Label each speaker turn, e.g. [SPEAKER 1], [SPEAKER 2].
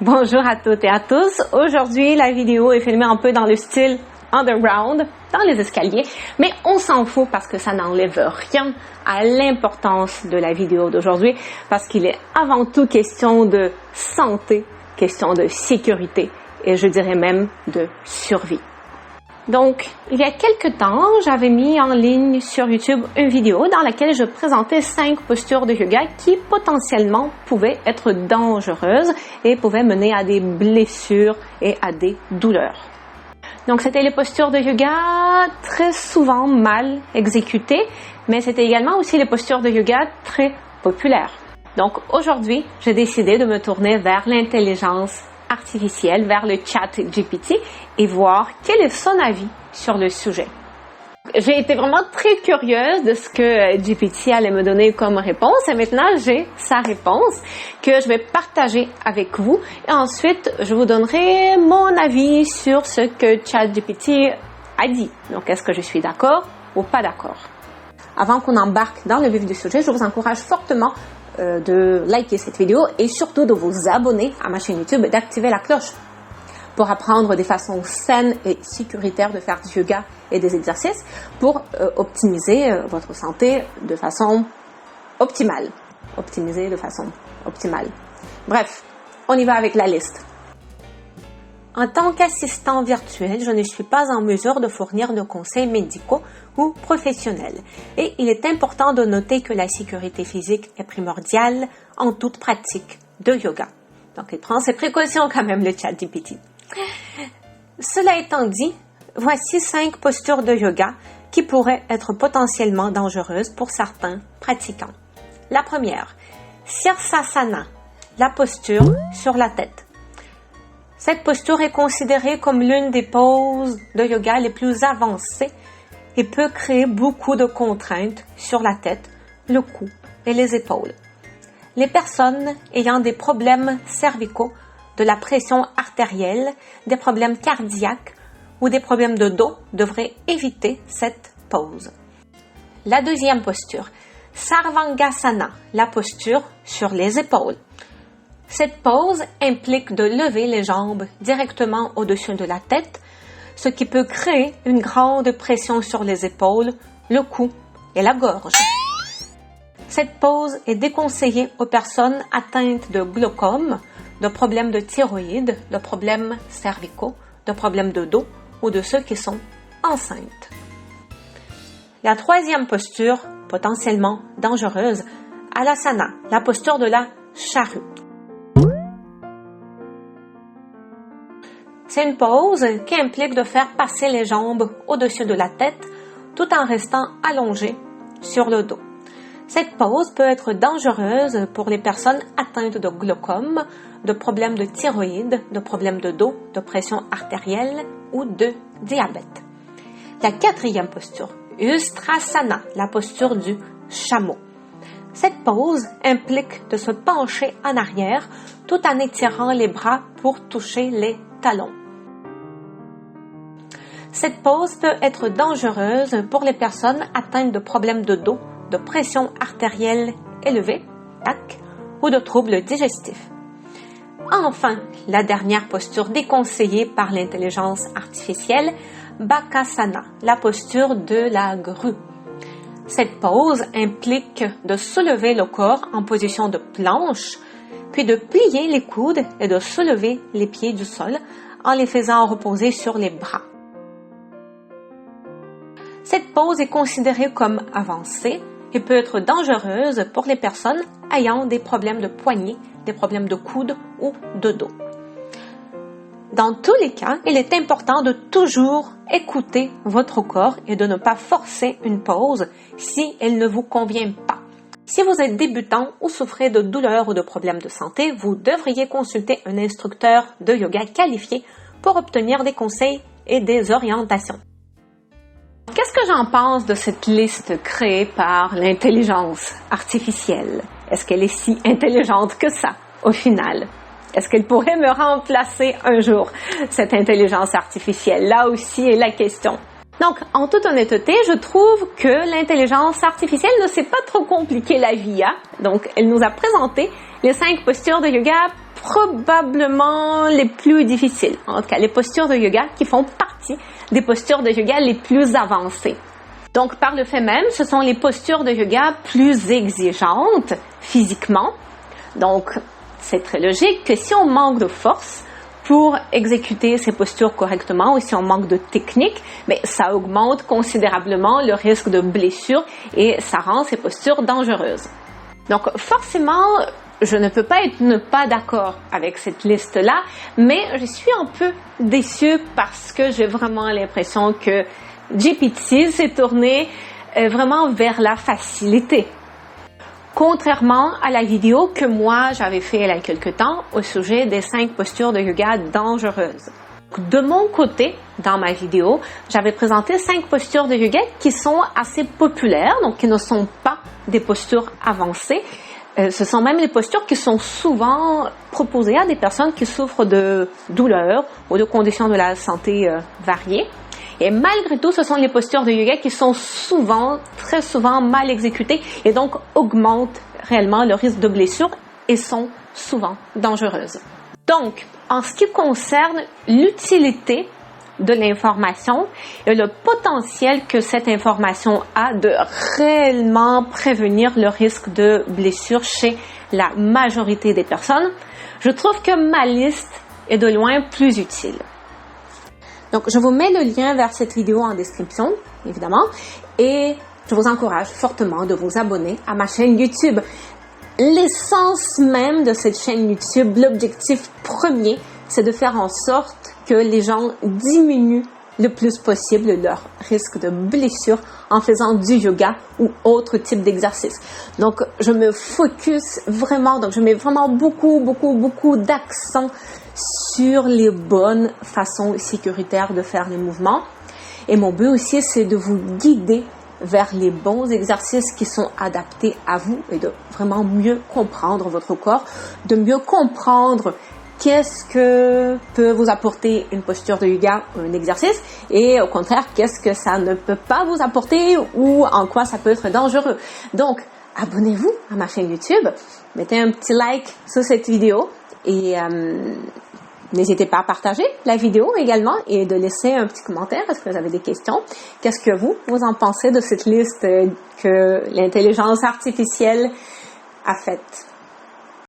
[SPEAKER 1] Bonjour à toutes et à tous. Aujourd'hui, la vidéo est filmée un peu dans le style underground, dans les escaliers, mais on s'en fout parce que ça n'enlève rien à l'importance de la vidéo d'aujourd'hui parce qu'il est avant tout question de santé, question de sécurité et je dirais même de survie. Donc, il y a quelques temps, j'avais mis en ligne sur YouTube une vidéo dans laquelle je présentais 5 postures de yoga qui potentiellement pouvaient être dangereuses et pouvaient mener à des blessures et à des douleurs. Donc, c'était les postures de yoga très souvent mal exécutées, mais c'était également aussi les postures de yoga très populaires. Donc, aujourd'hui, j'ai décidé de me tourner vers l'intelligence artificielle, vers le chat GPT et voir quel est son avis sur le sujet. J'ai été vraiment très curieuse de ce que GPT allait me donner comme réponse et maintenant j'ai sa réponse que je vais partager avec vous et ensuite je vous donnerai mon avis sur ce que ChatGPT a dit. Donc est-ce que je suis d'accord ou pas d'accord? Avant qu'on embarque dans le vif du sujet, je vous encourage fortement de liker cette vidéo et surtout de vous abonner à ma chaîne YouTube et d'activer la cloche pour apprendre des façons saines et sécuritaires de faire du yoga et des exercices pour optimiser votre santé de façon optimale. Optimiser de façon optimale. Bref, on y va avec la liste. En tant qu'assistant virtuel, je ne suis pas en mesure de fournir de conseils médicaux ou professionnels. Et il est important de noter que la sécurité physique est primordiale en toute pratique de yoga. Donc, il prend ses précautions quand même, le ChatGPT. Cela étant dit, voici 5 postures de yoga qui pourraient être potentiellement dangereuses pour certains pratiquants. La première, Sirsasana, la posture sur la tête. Cette posture est considérée comme l'une des poses de yoga les plus avancées et peut créer beaucoup de contraintes sur la tête, le cou et les épaules. Les personnes ayant des problèmes cervicaux, de la pression artérielle, des problèmes cardiaques ou des problèmes de dos devraient éviter cette pose. La deuxième posture, Sarvangasana, la posture sur les épaules. Cette pose implique de lever les jambes directement au-dessus de la tête, ce qui peut créer une grande pression sur les épaules, le cou et la gorge. Cette pose est déconseillée aux personnes atteintes de glaucome, de problèmes de thyroïde, de problèmes cervicaux, de problèmes de dos ou de ceux qui sont enceintes. La troisième posture, potentiellement dangereuse, Alasana, la posture de la charrue. C'est une pose qui implique de faire passer les jambes au-dessus de la tête tout en restant allongé sur le dos. Cette pose peut être dangereuse pour les personnes atteintes de glaucome, de problèmes de thyroïde, de problèmes de dos, de pression artérielle ou de diabète. La quatrième posture, Ustrasana, la posture du chameau. Cette pose implique de se pencher en arrière tout en étirant les bras pour toucher les talons. Cette pose peut être dangereuse pour les personnes atteintes de problèmes de dos, de pression artérielle élevée, ou de troubles digestifs. Enfin, la dernière posture déconseillée par l'intelligence artificielle, Bakasana, la posture de la grue. Cette pose implique de soulever le corps en position de planche, puis de plier les coudes et de soulever les pieds du sol en les faisant reposer sur les bras. Cette pose est considérée comme avancée et peut être dangereuse pour les personnes ayant des problèmes de poignets, des problèmes de coude ou de dos. Dans tous les cas, il est important de toujours écouter votre corps et de ne pas forcer une pose si elle ne vous convient pas. Si vous êtes débutant ou souffrez de douleurs ou de problèmes de santé, vous devriez consulter un instructeur de yoga qualifié pour obtenir des conseils et des orientations. Qu'est-ce que j'en pense de cette liste créée par l'intelligence artificielle? Est-ce qu'elle est si intelligente que ça, au final? Est-ce qu'elle pourrait me remplacer un jour, cette intelligence artificielle? Là aussi est la question. Donc, en toute honnêteté, je trouve que l'intelligence artificielle ne s'est pas trop compliqué la vie. Donc, elle nous a présenté les 5 postures de yoga probablement les plus difficiles. En tout cas, les postures de yoga qui font partie des postures de yoga les plus avancées. Donc, par le fait même, ce sont les postures de yoga plus exigeantes physiquement. Donc, c'est très logique que si on manque de force pour exécuter ces postures correctement ou si on manque de technique, mais ça augmente considérablement le risque de blessure et ça rend ces postures dangereuses. Donc, forcément, je ne peux pas pas d'accord avec cette liste-là, mais je suis un peu déçue parce que j'ai vraiment l'impression que GPT s'est tourné vraiment vers la facilité. Contrairement à la vidéo que moi j'avais fait il y a quelque temps au sujet des 5 postures de yoga dangereuses. De mon côté, dans ma vidéo, j'avais présenté 5 postures de yoga qui sont assez populaires, donc qui ne sont pas des postures avancées. Ce sont même les postures qui sont souvent proposées à des personnes qui souffrent de douleurs ou de conditions de la santé variées. Et malgré tout, ce sont les postures de yoga qui sont très souvent mal exécutées et donc augmentent réellement le risque de blessure et sont souvent dangereuses. Donc, en ce qui concerne l'utilité de l'information et le potentiel que cette information a de réellement prévenir le risque de blessure chez la majorité des personnes, je trouve que ma liste est de loin plus utile. Donc, je vous mets le lien vers cette vidéo en description, évidemment, et je vous encourage fortement de vous abonner à ma chaîne YouTube. L'essence même de cette chaîne YouTube, l'objectif premier, c'est de faire en sorte que les gens diminuent le plus possible leur risque de blessure en faisant du yoga ou autre type d'exercice. Donc, je me focus vraiment, donc je mets vraiment beaucoup d'accent sur les bonnes façons sécuritaires de faire les mouvements. Et mon but aussi, c'est de vous guider vers les bons exercices qui sont adaptés à vous et de vraiment mieux comprendre votre corps, de mieux comprendre qu'est-ce que peut vous apporter une posture de yoga ou un exercice et au contraire, qu'est-ce que ça ne peut pas vous apporter ou en quoi ça peut être dangereux. Donc, abonnez-vous à ma chaîne YouTube, mettez un petit like sur cette vidéo et n'hésitez pas à partager la vidéo également et de laisser un petit commentaire. Est-ce que vous avez des questions? Qu'est-ce que vous en pensez de cette liste que l'intelligence artificielle a faite?